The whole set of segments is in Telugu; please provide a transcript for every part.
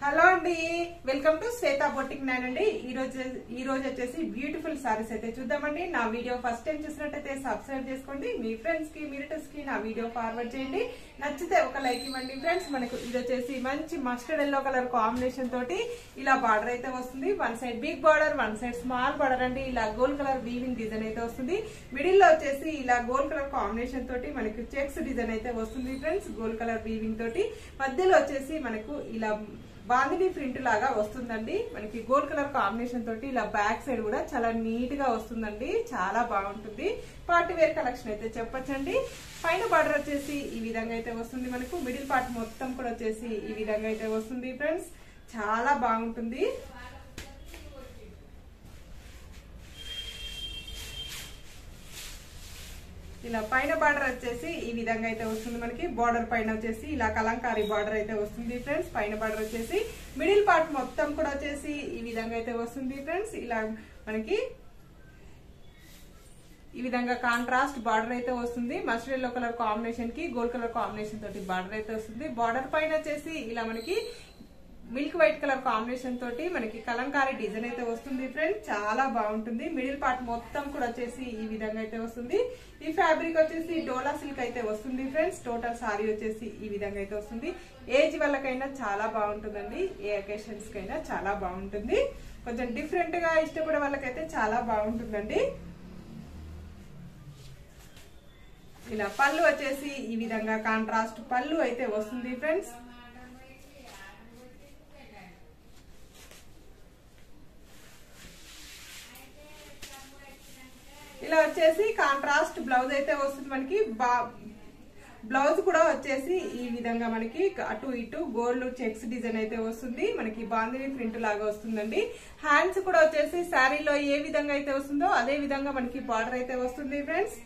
హలో అండి, welcome to Shweta boutique nine అండి. ఈ రోజు వచ్చేసి బ్యూటిఫుల్ సారీస్ అయితే చూద్దామండి. నా వీడియో ఫస్ట్ టైం చూసినట్టయితే సబ్స్క్రైబ్ చేసుకోండి. మీ ఫ్రెండ్స్ కి రిలేటివ్స్ కి నా వీడియో ఫార్వర్డ్ చేయండి. నచ్చితే ఒక లైక్ ఇవ్వండి ఫ్రెండ్స్. మనకు ఇది వచ్చేసి మంచి మస్టర్డ్ ఎల్లో కలర్ కాంబినేషన్ తోటి ఇలా బార్డర్ అయితే వస్తుంది. One side big border, one side small border అండి. ఇలా గోల్డ్ కలర్ వీవింగ్ డిజైన్ అయితే వస్తుంది. మిడిల్ లో వచ్చేసి ఇలా గోల్డ్ కలర్ కాంబినేషన్ తోటి మనకి చెక్స్ డిజైన్ అయితే వస్తుంది ఫ్రెండ్స్. గోల్డ్ కలర్ వీవింగ్ తోటి మధ్యలో వచ్చేసి మనకు ఇలా బాందిని ప్రింట్ లాగా వస్తుందండి. మనకి గోల్డ్ కలర్ కాంబినేషన్ తోటి ఇలా బ్యాక్ సైడ్ కూడా చాలా నీట్ గా వస్తుందండి. చాలా బాగుంటుంది. పార్టీ వేర్ కలెక్షన్ అయితే చెప్పొచ్చండి. పైన బార్డర్ వచ్చేసి ఈ విధంగా అయితే వస్తుంది. మనకు మిడిల్ పార్ట్ మొత్తం కూడా వచ్చేసి ఈ విధంగా అయితే వస్తుంది ఫ్రెండ్స్. చాలా బాగుంటుంది. ఇలా పైన బార్డర్ వచ్చేసి ఈ విధంగా అయితే వస్తుంది. మనకి బార్డర్ పైన వచ్చేసి ఇలా కలంకారీ బార్డర్ అయితే వస్తుంది ఫ్రెండ్స్. పైన బార్డర్ వచ్చేసి మిడిల్ పార్ట్ మొత్తం కూడా వచ్చేసి ఈ విధంగా అయితే వస్తుంది ఫ్రెండ్స్. ఇలా మనకి ఈ విధంగా కాంట్రాస్ట్ బార్డర్ అయితే వస్తుంది. మస్టర్డ్ ఎల్లో కలర్ కాంబినేషన్ కి గోల్డ్ కలర్ కాంబినేషన్ తోటి బార్డర్ అయితే వస్తుంది. బార్డర్ పైన వచ్చేసి ఇలా మనకి మిల్క్ వైట్ కలర్ కాంబినేషన్ తోటి మనకి కలంకారీ డిజైన్ అయితే వస్తుంది ఫ్రెండ్స్. చాలా బాగుంటుంది. మిడిల్ పార్ట్ మొత్తం కూడా వచ్చేసి ఈ విధంగా అయితే వస్తుంది. ఈ ఫ్యాబ్రిక్ వచ్చేసి డోలా సిల్క్ అయితే వస్తుంది ఫ్రెండ్స్. టోటల్ సారీ వచ్చేసి ఈ విధంగా అయితే వస్తుంది. ఏజ్ వాళ్ళకైనా చాలా బాగుంటుందండి. ఏ అకేషన్స్ కైనా చాలా బాగుంటుంది. కొంచెం డిఫరెంట్ గా ఇష్టపడే వాళ్ళకైతే చాలా బాగుంటుందండి. ఇలా పళ్ళు వచ్చేసి ఈ విధంగా కాంట్రాస్ట్ పళ్ళు అయితే వస్తుంది ఫ్రెండ్స్. ఇలా వచ్చేసి కాంట్రాస్ట్ బ్లౌజ్ అయితే వస్తుంది. మనకి బ్లౌజ్ కూడా వచ్చేసి ఈ విధంగా మనకి అటు ఇటు గోల్డ్ చెక్స్ డిజైన్ అయితే వస్తుంది. మనకి బాందిని ప్రింట్ లాగా వస్తుందండి. హ్యాండ్స్ కూడా వచ్చేసి శారీలో ఏ విధంగా అయితే వస్తుందో అదే విధంగా మనకి బార్డర్ అయితే వస్తుంది ఫ్రెండ్స్.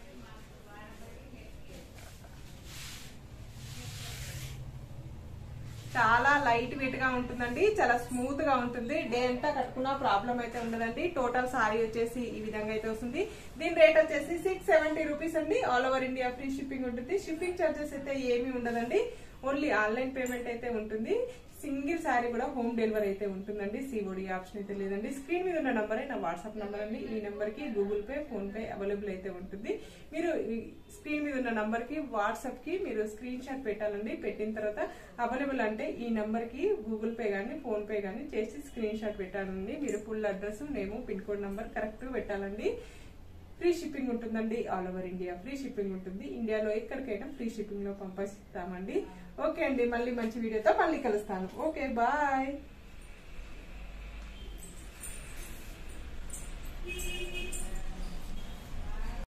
చాలా లైట్ వెయిట్ గా ఉంటుందండి. చాలా స్మూత్ గా ఉంటుంది. డే అంతా కట్టుకున్న ప్రాబ్లం అయితే ఉండదండి. టోటల్ సారీ వచ్చేసి ఈ విధంగా అయితే వస్తుంది. దీని రేట్ వచ్చేసి 670 రూపీస్ అండి. All over India free shipping ఉంటుంది. షిప్పింగ్ చార్జెస్ అయితే ఏమీ ఉండదండి. ఓన్లీ ఆన్లైన్ పేమెంట్ అయితే ఉంటుంది. సింగిల్ శారీ కూడా హోమ్ డెలివరీ అయితే ఉంటుందండి. సిఓడి ఆప్షన్ అయితే లేదండి. స్క్రీన్ మీద ఉన్న నంబరే నా వాట్సాప్ నంబర్ అండి. ఈ నెంబర్ కి Google pay, phone pay available అయితే ఉంటుంది. మీరు స్క్రీన్ మీద ఉన్న నంబర్ కి వాట్సాప్ కి మీరు స్క్రీన్ షాట్ పెట్టాలండి. పెట్టిన తర్వాత అవైలబుల్ అంటే ఈ నెంబర్ కి గూగుల్ పే గానీ ఫోన్ పే గానీ చేసి స్క్రీన్ షాట్ పెట్టాలండి. మీరు full address, name, pin code number correct పెట్టాలండి. ఫ్రీ షిప్పింగ్ ఉంటుందండి. All over India free shipping ఉంటుంది. ఇండియాలో ఎక్కడికైనా ఫ్రీ షిప్పింగ్ లో పంపిస్తామండి. ఓకే అండి, మళ్ళీ మంచి వీడియోతో మళ్ళీ కలుస్తాను. Okay, bye.